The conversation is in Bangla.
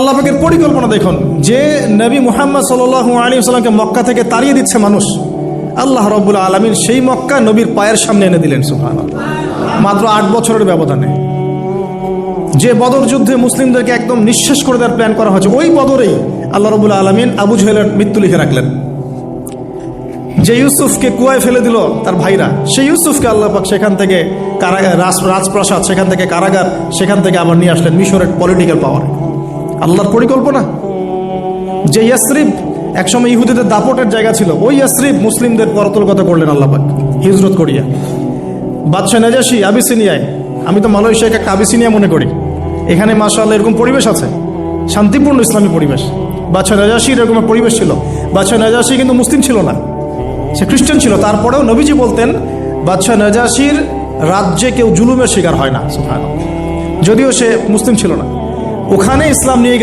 আল্লাহ পাকের পরিকল্পনা দেখুন, যে নবী মুহাম্মদ সাল্লাল্লাহু আলাইহি ওয়াসাল্লামকে মক্কা থেকে তাড়িয়ে দিচ্ছে মানুষ, আল্লাহ রাব্বুল আলামিন সেই মক্কা নবীর পায়ের সামনে এনে দিলেন। সুবহানাল্লাহ। মাত্র 8 বছরের ব্যবধানে। যে বদর যুদ্ধে মুসলিমদেরকে একদম নিঃশেষ করে দেওয়ার প্ল্যান করা হয়েছে, ওই বদরেই আল্লাহ রাব্বুল আলামিন আবু জাহেলের মৃত্যু লিখে রাখলেন। যে ইউসুফকে কুয়ায় ফেলে দিল তার ভাইরা, সেই ইউসুফকে আল্লাহ পাক সেখান থেকে কারাগার, রাজপ্রাসাদ, সেখান থেকে কারাগার, সেখান থেকে আবার নিয়ে আসলেন মিশরের পলিটিক্যাল পাওয়ার। আল্লাহর পরিকল্পনা। যে ইয়াসরিব একসময় ইহুদিদের দাপটের জায়গা ছিল, ওই ইয়াসরিব মুসলিমদের পরতলগত করলেন আল্লাহ পাক হিজরত করিয়া। বাদশাহ নাজাশী আবিসিনিয়ায়, আমি তো মালয়েশিয়াকে একটা আবিসিনিয়া মনে করি, এখানে মাশাআল্লাহ এরকম পরিবেশ আছে, শান্তিপূর্ণ ইসলামী পরিবেশ। বাদশাহ নাজাশীর এরকম পরিবেশ ছিল। বাদশাহ নাজাশী কিন্তু মুসলিম ছিল না, সে খ্রিস্টান ছিল। তারপরেও নবীজি বলতেন বাদশাহ নাজাশীর রাজ্যে কেউ জুলুমের শিকার হয় না, সুবহানাল্লাহ, যদিও সে মুসলিম ছিল না। ওখানে ইসলাম নিয়ে গেলেন